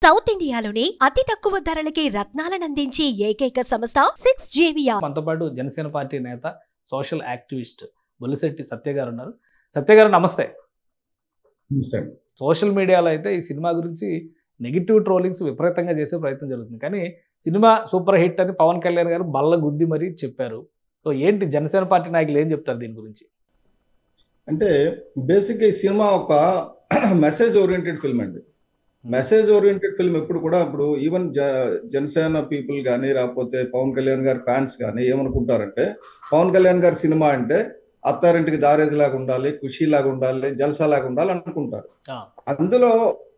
South ఇండియాలోనే అతి తక్కువ ధరలకి రత్నాలనందించే ఏకైక సంస్థ 6JVR. మనతో పాటు జనసేన పార్టీ నేత సోషల్ యాక్టివిస్ట్ బొలిశెట్టి సత్య గారు ఉన్నారు. సత్య గారు నమస్తే. సోషల్ మీడియాలో అయితే ఈ సినిమా గురించి నెగిటివ్ ట్రోలింగ్స్ విపరీతంగా చేసే ప్రయత్నం జరుగుతుంది. కానీ సినిమా సూపర్ హిట్ అని పవన్ కళ్యాణ్ గారు బల్ల గుద్ది మరీ చెప్పారు. సో ఏంటి జనసేన పార్టీ నాయకులు ఏం చెప్తారు దీని గురించి? అంటే బేసిక్గా ఈ సినిమా ఒక మెసేజ్ ఓరియంటెడ్ ఫిల్మ్ అండి. మెసేజ్ ఓరియంటెడ్ ఫిల్మ్ ఎప్పుడు కూడా ఇప్పుడు ఈవెన్ జనసేన పీపుల్ కానీ లేకపోతే పవన్ కళ్యాణ్ గారి ఫ్యాన్స్ కానీ ఏమనుకుంటారంటే పవన్ కళ్యాణ్ గారి సినిమా అంటే అత్తారింటికి దారేది లాగా ఉండాలి, ఖుషీ లాగా ఉండాలి, జల్సా లాగా ఉండాలి అనుకుంటారు. అందులో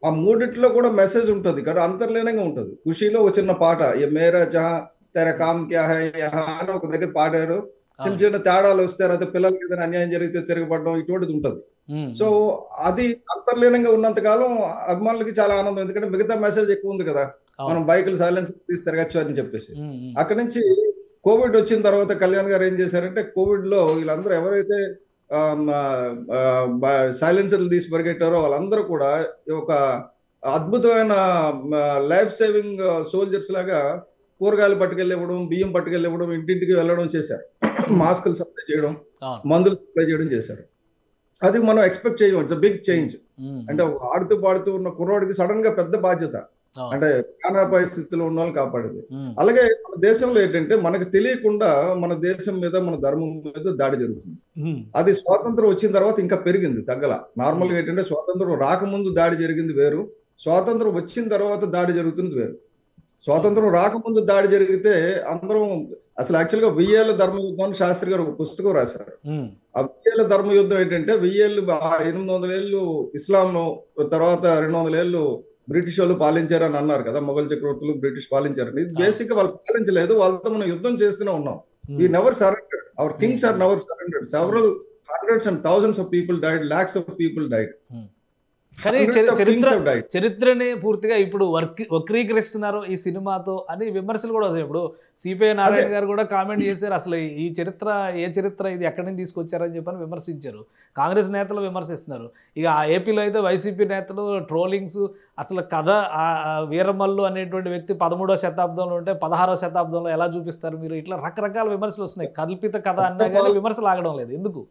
ఆ మూడిట్లో కూడా మెసేజ్ ఉంటుంది కదా, అంతర్లీనంగా ఉంటుంది. ఖుషీలో ఒక చిన్న పాట ఏ మేరా జహా తెర కామ్ క్యా హై యహా అని ఒక దగ్గర పాడారు. చిన్న చిన్న తేడాలు వస్తే అయితే పిల్లలకి ఏదైనా అన్యాయం జరిగితే తిరగబడడం ఇటువంటిది ఉంటుంది. సో అది అంతర్లీనంగా ఉన్నంత కాలం అభిమానులకి చాలా ఆనందం, ఎందుకంటే మిగతా మెసేజ్ ఎక్కువ ఉంది కదా, మనం బైకులు సైలెన్స్ తీసి తిరగచ్చు అని చెప్పేసి. అక్కడి నుంచి కోవిడ్ వచ్చిన తర్వాత కళ్యాణ్ గారు ఏం చేశారంటే కోవిడ్ లో వీళ్ళందరూ ఎవరైతే సైలెన్సర్లు తీసి పరిగెట్టారో వాళ్ళందరూ కూడా ఒక అద్భుతమైన లైఫ్ సేవింగ్ సోల్జర్స్ లాగా కూరగాయలు పట్టుకెళ్ళివ్వడం, బియ్యం పట్టుకెళ్ళివ్వడం, ఇంటింటికి వెళ్ళడం చేశారు. మాస్కులు సప్లై చేయడం, మందులు సప్లై చేయడం చేశారు. అది మనం ఎక్స్పెక్ట్ చేయడం. It's big change. అంటే ఆడుతూ పాడుతూ ఉన్న కుర్రాడికి సడన్ గా పెద్ద బాధ్యత, అంటే ప్రాణాపాయ స్థితిలో ఉన్న వాళ్ళు కాపాడేది. అలాగే మన దేశంలో ఏంటంటే మనకు తెలియకుండా మన దేశం మీద, మన ధర్మం మీద దాడి జరుగుతుంది. అది స్వాతంత్రం వచ్చిన తర్వాత ఇంకా పెరిగింది, తగ్గల. నార్మల్ గా ఏంటంటే స్వాతంత్రం రాకముందు దాడి జరిగింది వేరు, స్వాతంత్రం వచ్చిన తర్వాత దాడి జరుగుతుంది వేరు. స్వాతంత్రం రాకముందు దాడి జరిగితే అందరం అసలు యాక్చువల్గా 1000 ఏళ్ల ధర్మయుద్ధం అని శాస్త్రి గారు ఒక పుస్తకం రాశారు. ఆ 1000 ఏళ్ల ధర్మయుద్ధం ఏంటంటే 1000 ఏళ్ళు 800 ఏళ్ళు ఇస్లాం, తర్వాత 200 ఏళ్ళు బ్రిటిష్ వాళ్ళు పాలించారు అని అన్నారు కదా, మొఘల్ చక్రవర్తులు బ్రిటిష్ పాలించారని. ఇది బేసిక్ గా వాళ్ళు పాలించలేదు, వాళ్ళతో మనం యుద్ధం చేస్తూనే ఉన్నాం. We never surrendered, our kings are never surrendered. Several hundreds and thousands of people died, lakhs of people died. కానీ చరిత్రని పూర్తిగా ఇప్పుడు వక్రీకరిస్తున్నారు ఈ సినిమాతో అని విమర్శలు కూడా వస్తాయి. ఇప్పుడు సిపిఐ నారాయణ గారు కూడా కామెంట్ చేశారు, అసలు ఈ చరిత్ర ఏ చరిత్ర ఇది, ఎక్కడి నుంచి తీసుకొచ్చారని చెప్పని విమర్శించారు. కాంగ్రెస్ నేతలు విమర్శిస్తున్నారు. ఇక ఏపీలో అయితే వైసీపీ నేతలు ట్రోలింగ్స్, అసలు కథ వీరమల్లు అనేటువంటి వ్యక్తి 13వ శతాబ్దంలో ఉంటే 16వ శతాబ్దంలో ఎలా చూపిస్తారు మీరు, ఇట్లా రకరకాల విమర్శలు వస్తున్నాయి. కల్పిత కథ అన్నా కానీ విమర్శలు ఆగడం లేదు, ఎందుకు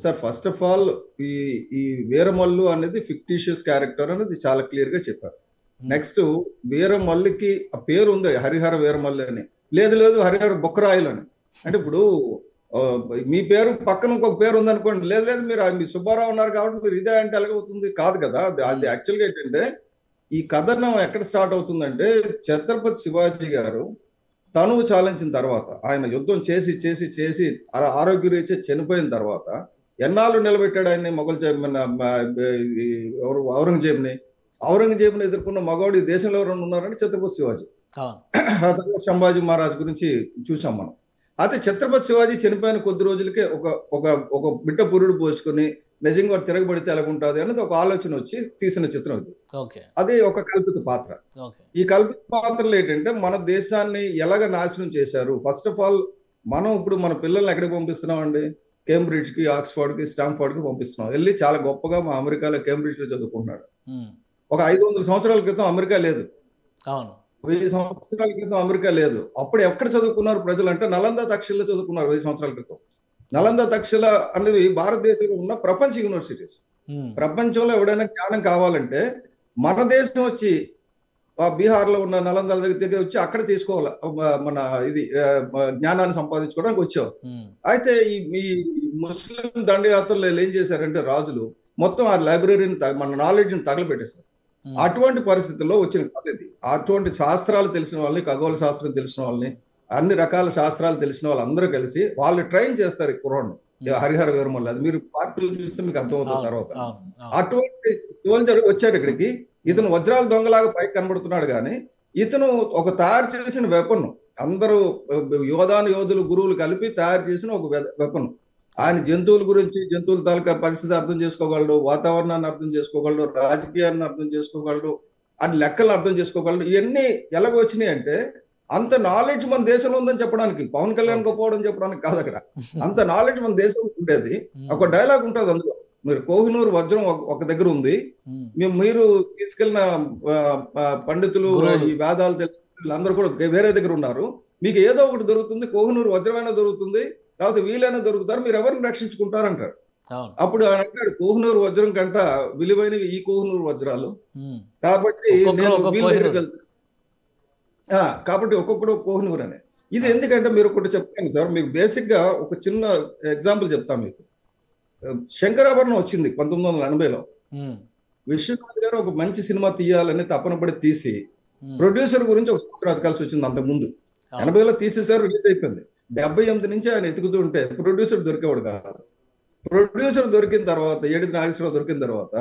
సార్? ఫస్ట్ ఆఫ్ ఆల్ ఈ వీరమల్లు అనేది ఫిక్టిషియస్ క్యారెక్టర్ అనేది చాలా క్లియర్ గా చెప్పారు. నెక్స్ట్ వీరమల్లుకి ఆ పేరు ఉంది, హరిహర వీరమల్లు అని. లేదు హరిహర బొక్కరాయలు అని. అంటే ఇప్పుడు మీ పేరు పక్కన ఇంకొక పేరు ఉందనుకోండి, లేదు మీరు మీ సుబ్బారావు ఉన్నారు కాబట్టి మీరు ఇదే అంటే ఎలాగవుతుంది, కాదు కదా. అది యాక్చువల్గా ఏంటంటే ఈ కథనం ఎక్కడ స్టార్ట్ అవుతుందంటే ఛత్రపతి శివాజీ గారు తనువు చాలించిన తర్వాత, ఆయన యుద్ధం చేసి ఆరోగ్యరీత్యా చనిపోయిన తర్వాత ఎన్నాళ్ళు నిలబెట్టాడు ఆయన్ని మొఘల్ ఔరంగజేబుని ఎదుర్కొన్న మగవాడు ఈ దేశంలో ఎవరైనా ఉన్నారంటే ఛత్రపతి శివాజీ. ఆ తర్వాత సంభాజీ మహారాజ్ గురించి చూసాం మనం. అయితే ఛత్రపతి శివాజీ చనిపోయిన కొద్ది రోజులకే ఒక బిడ్డ పురుడు పోసుకొని నిజంగా తిరగబడితే ఎలాగుంటుంది అనేది ఒక ఆలోచన వచ్చి తీసిన చిత్రం ఇది. అది ఒక కల్పిత పాత్ర. ఈ కల్పిత పాత్రలు ఏంటంటే మన దేశాన్ని ఎలాగ నాశనం చేశారు. ఫస్ట్ ఆఫ్ ఆల్ మనం ఇప్పుడు మన పిల్లల్ని ఎక్కడికి పంపిస్తున్నామండి? కేంబ్రిడ్జ్ కి, ఆక్స్ఫర్డ్ కి, స్టాంఫర్డ్ కి పంపిస్తున్నాం. వెళ్ళి చాలా గొప్పగా మా అమెరికాలో కేంబ్రిడ్జ్ లో చదువుకుంటున్నాడు. ఒక 500 సంవత్సరాల క్రితం అమెరికా లేదు, 1000 సంవత్సరాల క్రితం అమెరికా లేదు. అప్పుడు ఎక్కడ చదువుకున్నారు ప్రజలు అంటే నలంద తక్షశిలలో చదువుకున్నారు 1000 సంవత్సరాల క్రితం. నలంద తక్షశిల అనేవి భారతదేశంలో ఉన్న ప్రపంచ యూనివర్సిటీస్. ప్రపంచంలో ఎవడైనా జ్ఞానం కావాలంటే మన దేశం వచ్చి బీహార్లో ఉన్న నలంద దగ్గర వచ్చి అక్కడ తీసుకోవాలి, మన ఇది జ్ఞానాన్ని సంపాదించుకోవడానికి వచ్చావు. అయితే ఈ ముస్లిం దండయాత్రలు ఏం చేశారంటే రాజులు మొత్తం ఆ లైబ్రరీని, మన నాలెడ్జ్ని తగలబెట్టేశారు. అటువంటి పరిస్థితుల్లో వచ్చిన కథ ఇది. అటువంటి శాస్త్రాలు తెలిసిన వాళ్ళని, ఖగోళ శాస్త్రం తెలిసిన వాళ్ళని, అన్ని రకాల శాస్త్రాలు తెలిసిన వాళ్ళందరూ కలిసి వాళ్ళు ట్రైన్ చేస్తారు ఈ కుర్రాడ్ని, హరిహర వీరమల్లు. అది మీరు పార్టీలు చూస్తే మీకు అర్థమవుతుంది తర్వాత. అటువంటి సోల్జర్ వచ్చాడు ఇక్కడికి. ఇతను వజ్రాల దొంగలాగా పైకి కనబడుతున్నాడు, కానీ ఇతను ఒక తయారు చేసిన వెపన్. అందరూ యోధులు గురువులు కలిపి తయారు చేసిన ఒక వెపన్. ఆయన జంతువుల గురించి, జంతువుల తాలూకా పరిస్థితి అర్థం చేసుకోగలడు, వాతావరణాన్ని అర్థం చేసుకోగలడు, రాజకీయాన్ని అర్థం చేసుకోగలడు, అని లెక్కలు అర్థం చేసుకోగలడు. ఇవన్నీ ఎలాగొచ్చినాయి అంటే అంత నాలెడ్జ్ మన దేశంలో ఉందని చెప్పడానికి, పవన్ కళ్యాణ్ గొప్పవడం చెప్పడానికి కాదు. అక్కడ అంత నాలెడ్జ్ మన దేశంలో ఉండేది. ఒక డైలాగ్ ఉంటుంది అందులో, మీరు కోహినూరు వజ్రం ఒక దగ్గర ఉంది, మీరు తీసుకెళ్లిన పండితులు ఈ వేదాలు తెలుసు వీళ్ళందరూ కూడా వేరే దగ్గర ఉన్నారు, మీకు ఏదో ఒకటి దొరుకుతుంది, కోహినూరు వజ్రమైనా దొరుకుతుంది, లేకపోతే వీలైనా దొరుకుతారు, మీరు ఎవరిని రక్షించుకుంటారు అంటారు. అప్పుడు ఆయన అంటాడు కోహినూరు వజ్రం కంట విలువైనవి ఈ కోహినూరు వజ్రాలు, కాబట్టి నేను వీళ్ళ దగ్గరికి వెళ్తాను, కాబట్టి ఒక్కొక్కడు కోహినూరు అనే. ఇది ఎందుకంటే మీరు ఒకటి చెప్తాను సార్, మీకు బేసిక్ గా ఒక చిన్న ఎగ్జాంపుల్ చెప్తాను మీకు. శంకరాభరణం వచ్చింది 1980లో. విశ్వనాథ్ గారు ఒక మంచి సినిమా తీయాలని తపన పడి తీసి ప్రొడ్యూసర్ గురించి ఒక సంవత్సరం ఎతకాల్సి వచ్చింది. అంతకుముందు 80లో తీసేసారు, రిలీజ్ అయిపోయింది. 78 నుంచి ఆయన ఎతుకుతూ ఉంటే ప్రొడ్యూసర్ దొరికేవాడు కాదు. ప్రొడ్యూసర్ దొరికిన తర్వాత ఏడిది నాగేశ్వరరావు దొరికిన తర్వాత,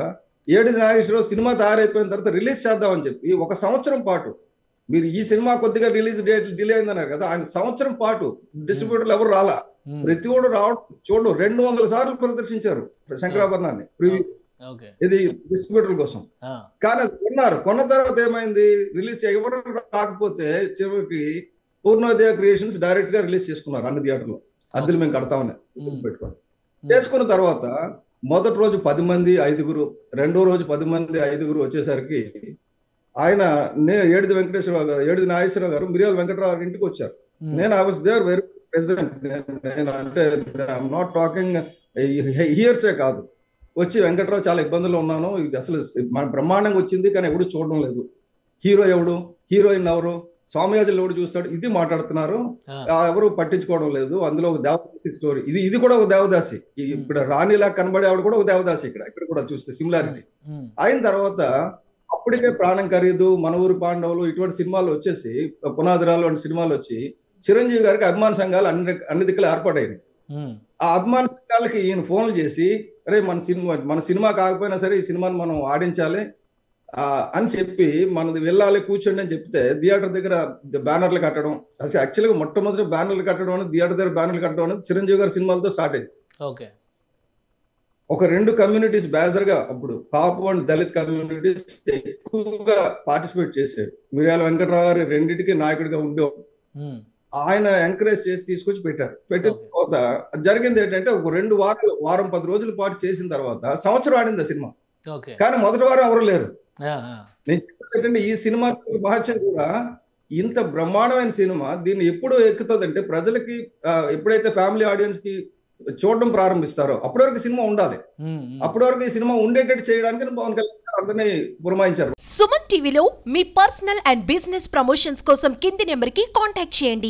ఏడిది నాగేశ్వరరావు సినిమా తయారైపోయిన తర్వాత రిలీజ్ చేద్దామని చెప్పి 1 సంవత్సరం పాటు, మీరు ఈ సినిమా కొద్దిగా రిలీజ్ డేట్ డిలే అయిందన్నారు కదా, ఆయన సంవత్సరం పాటు డిస్ట్రిబ్యూటర్లు ఎవరు రాలా, ప్రతి ఒడు రావడం చూడడం 200 సార్లు ప్రదర్శించారు శంకరాభరణాన్ని ప్రివ్యూ, ఇది డిస్ట్రిబ్యూటర్ కోసం. కానీ అది కొన్న తర్వాత ఏమైంది, రిలీజ్ ఎవరు రాకపోతే చివరికి పూర్ణోదయ క్రియేషన్స్ డైరెక్ట్ గా రిలీజ్ చేసుకున్నారు అన్ని థియేటర్లో, అద్దెలు మేము కడతామని పెట్టుకొని. చేసుకున్న తర్వాత మొదటి రోజు 10 మంది 5గురు, రెండో రోజు 10 మంది 5గురు వచ్చేసరికి ఆయన ఏడిది వెంకటేశ్వరరావు గారు, ఏడిది నాగేశ్వరరావు గారు మిరియాల వెంకటరావు గారి ఇంటికి వచ్చారు. నేను I was there very present, అంటే ఐఎమ్ నాట్ టాకింగ్ హియర్సే కాదు, వచ్చి వెంకటరావు చాలా ఇబ్బందులు ఉన్నాను, ఇది అసలు మన బ్రహ్మాండంగా వచ్చింది కానీ ఎవడు చూడడం లేదు, హీరో ఎవడు, హీరోయిన్ ఎవరు, స్వామియాజులు ఎవడు చూస్తాడు, ఇది మాట్లాడుతున్నారు, ఎవరు పట్టించుకోవడం లేదు. అందులో ఒక దేవదాసి స్టోరీ, ఇది కూడా ఒక దేవదాసి, ఇక్కడ రాణిలా కనబడే ఆవిడ కూడా ఒక దేవదాసి, ఇక్కడ కూడా చూస్తే సిమిలారిటీ. అయిన తర్వాత అప్పటికే ప్రాణం ఖరీదు, మన ఊరు పాండవులు ఇటువంటి సినిమాలు వచ్చేసి, పునాదిరాలు వంటి సినిమాలు వచ్చి చిరంజీవి గారికి అభిమాన సంఘాలు అన్ని దిక్కులు ఏర్పాటైనాయి. ఆ అభిమాన సంఘాలకి ఈయన ఫోన్లు చేసి, అరే మన సినిమా కాకపోయినా సరే ఈ సినిమాని మనం ఆడించాలి అని చెప్పి మనది వెళ్ళాలి కూర్చోండి అని చెప్తే, థియేటర్ దగ్గర బ్యానర్లు కట్టడం, అసలు యాక్చువల్గా మొట్టమొదటి బ్యానర్లు కట్టడం అనేది, థియేటర్ దగ్గర బ్యానర్లు కట్టడం అనేది చిరంజీవి గారి సినిమాలతో స్టార్ట్ అయింది. ఒక 2 కమ్యూనిటీస్ బేజర్గా అప్పుడు కాపు అండ్ దళిత్ కమ్యూనిటీస్ ఎక్కువగా పార్టిసిపేట్ చేసేవి. మిరియాల వెంకటరావు గారు రెండింటికి నాయకుడిగా ఉండేవాడు. ఆయన ఎంకరేజ్ చేసి తీసుకొచ్చి పెట్టారు. పెట్టిన తర్వాత జరిగింది ఏంటంటే, ఒక 2 వారం 10 రోజుల పాటు చేసిన తర్వాత సంవత్సరం ఆడింది ఆ సినిమా. కానీ మొదటి వారం ఎవరు లేరు. నేను చెప్పేది ఏంటంటే, ఈ సినిమా మహత్యం కూడా, ఇంత బ్రహ్మాండమైన సినిమా దీన్ని ఎప్పుడు ఎక్కుతుంది అంటే, ప్రజలకి ఎప్పుడైతే ఫ్యామిలీ ఆడియన్స్ కి చూడడం ప్రారంభిస్తారో అప్పటి వరకు సినిమా ఉండాలి. అప్పటి వరకు ఈ సినిమా ఉండేటట్టు చేయడానికి పవన్ కళ్యాణ్ అందరినీ పురమాయించారు. సుమన్ టీవీలో మీ పర్సనల్ అండ్ బిజినెస్ ప్రమోషన్స్ కోసం కింది నెంబర్ కి కాంటాక్ట్ చేయండి.